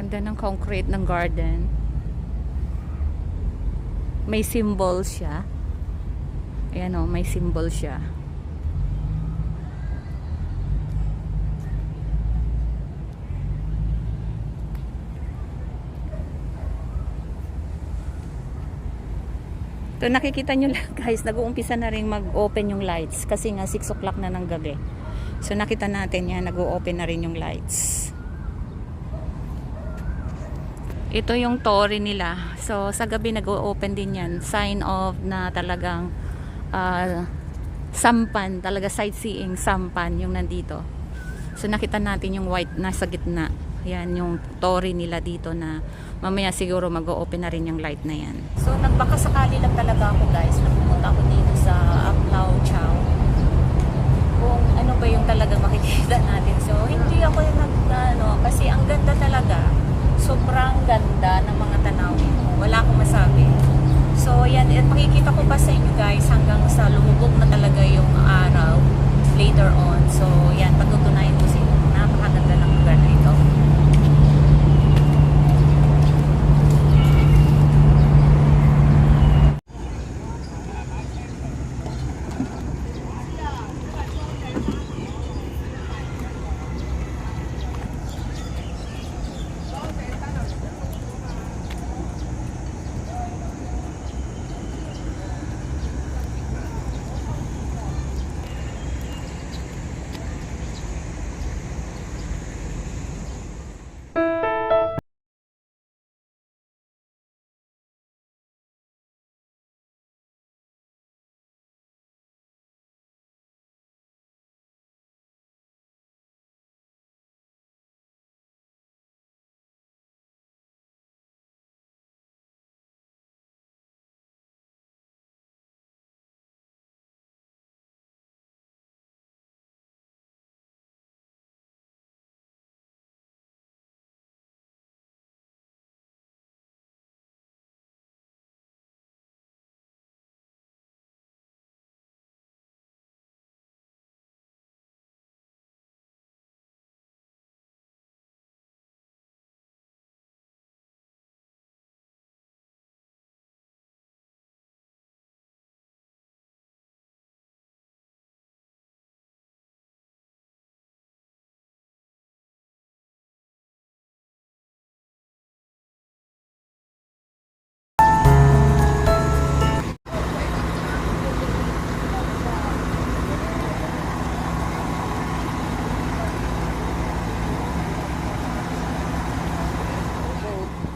Ganda ng concrete ng garden. May symbol siya. Ayan o, may symbol siya. So nakikita nyo lang guys, nag-uumpisa na rin mag-open yung lights kasi nga 6 o'clock na ng gabi. So nakita natin yan, nag-open na rin yung lights. Ito yung Torii nila. So sa gabi nag-open din yan. Sign of na talagang sampan, talaga sightseeing sampan yung nandito. So nakita natin yung white nasa gitna. Yan yung Torii nila dito na mamaya siguro mag-o-open na rin yung light na yan. So nagbaka sakali lang talaga ako guys na pumunta ako dito sa Aplau Chau. Kung ano ba yung talaga makikita natin. So hindi ako yung kasi ang ganda talaga. Sobrang ganda ng mga tanawin. Wala akong masabi. So yan, at makikita ko pa sa inyo guys hanggang sa lumubog na talaga yung araw later on. So yan, patutunayan ko sa inyo. Napakaganda ng lugar na ito.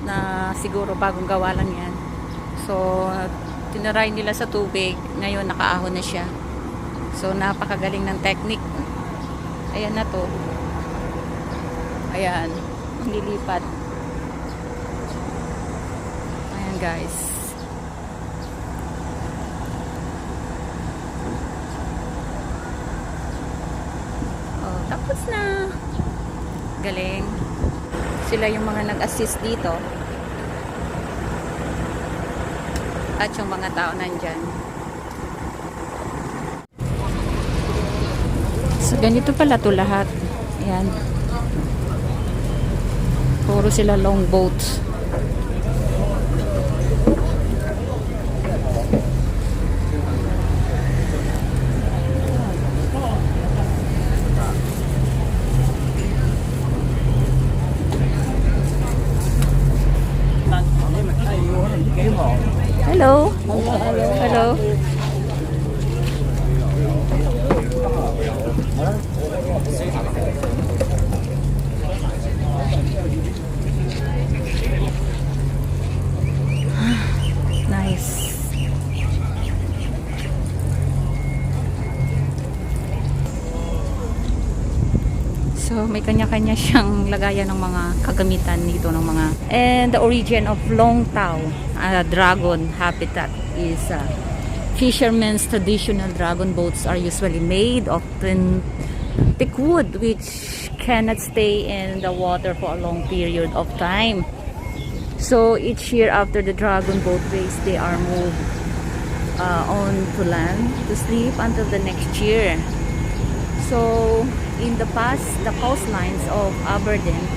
Na siguro bagong gawa lang yan. So tinaray nila sa tubig, ngayon nakaahon na siya. So napakagaling ng technique. Ayan na to. Ayan, nilipat. Ayan guys. Oh, tapos na. Galing. Sila yung mga nag-assist dito. At yung mga tao nandyan. So, ganito pala to lahat. Ayan. Puro sila long boats. Hello. Hello. Nice. So may kanya-kanya siyang lagayan ng mga kagamitan dito ng mga. And the origin of Long Tau dragon habitat is fishermen's traditional dragon boats are usually made of thick wood which cannot stay in the water for a long period of time. So each year after the dragon boat race, they are moved on to land to sleep until the next year. So in the past, the coastlines of Aberdeen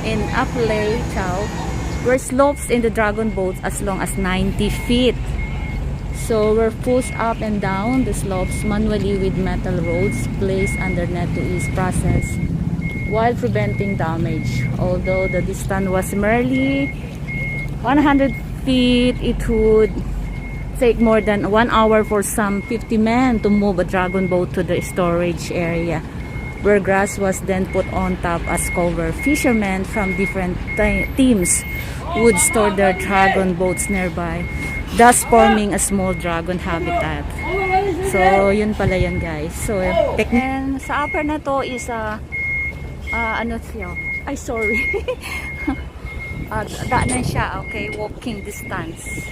in Aplay Chow were slopes in the dragon boats as long as 90 feet. So we're pushed up and down the slopes manually with metal rods placed under net to ease process while preventing damage. Although the distance was merely 100 feet, it would take more than 1 hour for some 50 men to move a dragon boat to the storage area, where grass was then put on top as cover. Fishermen from different teams would store their dragon boats nearby, thus forming a small dragon habitat. So, yun pala yan, guys. So, and sa upper na to is ano siya? Ay, sorry. Daanan siya, okay, walking distance.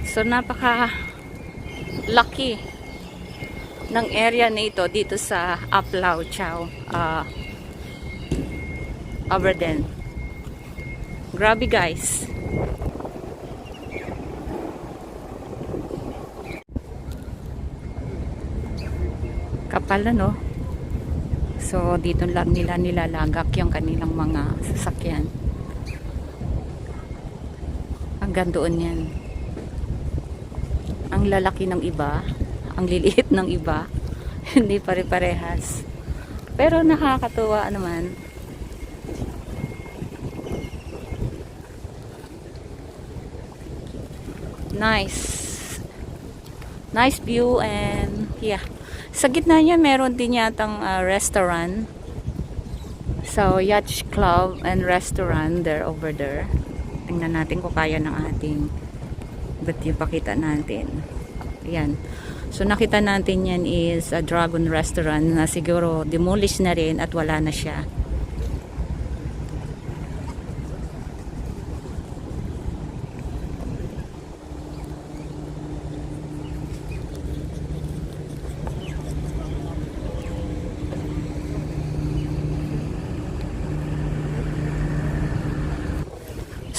So, napaka lucky ng area na ito dito sa Aplao Chow, Aberdeen. Grabe, guys. Kapal na, no? So, dito lang nila nilalagak yung kanilang mga sasakyan. Hanggang doon yan. Ang lalaki ng iba, ang liliit ng iba, hindi pare-parehas. Pero nakakatuwa naman. Nice view, and yeah. Sa gitna niya meron din yatang restaurant. So, yacht club and restaurant there over there. Tingnan natin kung kaya ng ating ipakita natin. Ayan. So, nakita natin yan is a dragon restaurant na siguro demolish na rin at wala na siya.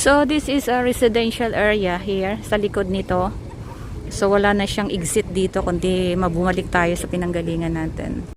So, this is a residential area here sa likod nito. So, wala na siyang exit dito kundi mabumalik tayo sa pinanggalingan natin.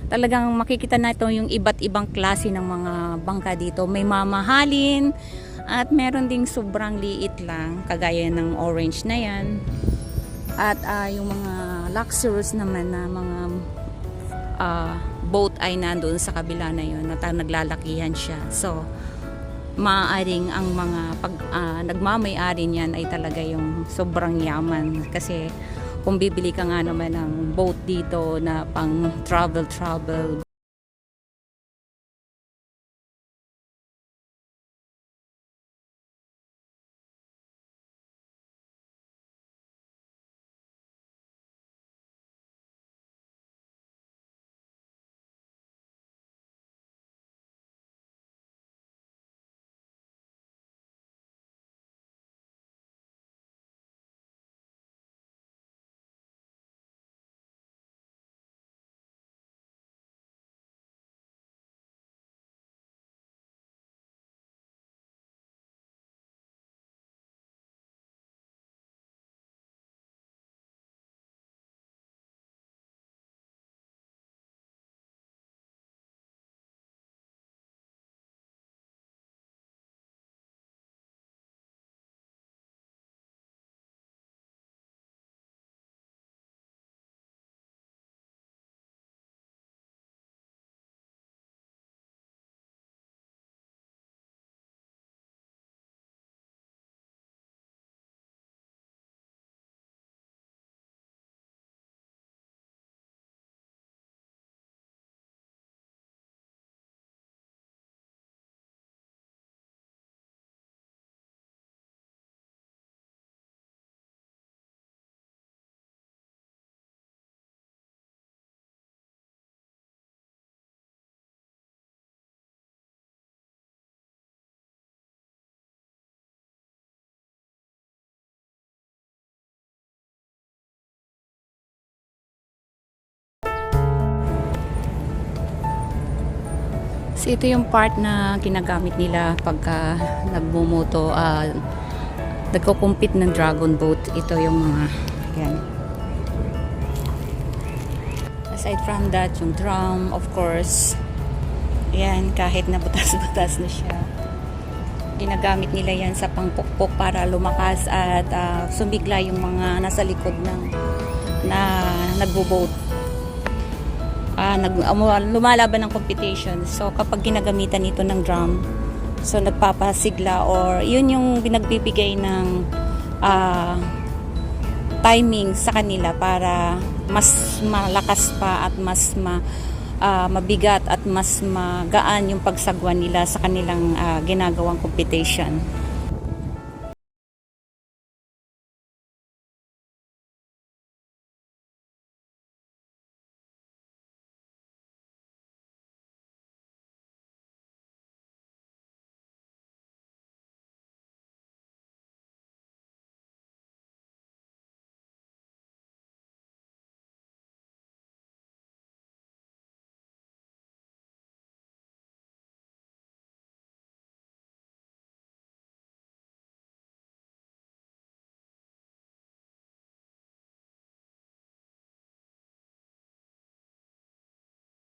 Talagang makikita na ito yung iba't ibang klase ng mga bangka dito. May mamahalin at meron ding sobrang liit lang, kagaya ng orange na yan. At yung mga luxurious naman na mga boat ay nandoon sa kabila na yun, na naglalakihan siya. So, maaaring ang mga nagmamay-ari niyan ay talaga yung sobrang yaman, kasi kung bibili ka nga naman ng boat dito na pang travel So ito yung part na ginagamit nila pagka nagmumoto, nagko-compete ng dragon boat. Ito yung mga, yan. Aside from that, yung drum, of course, yan, kahit na butas-butas na siya. Ginagamit nila yan sa pangpukpok para lumakas at sumigla yung mga nasa likod ng na nagbo-boat. Lumalaban ng competition. So kapag ginagamitan nito ng drum, so nagpapasigla or yun yung binagbibigay ng timing sa kanila para mas malakas pa at mas mabigat at mas magaan yung pagsagwa nila sa kanilang ginagawang competition.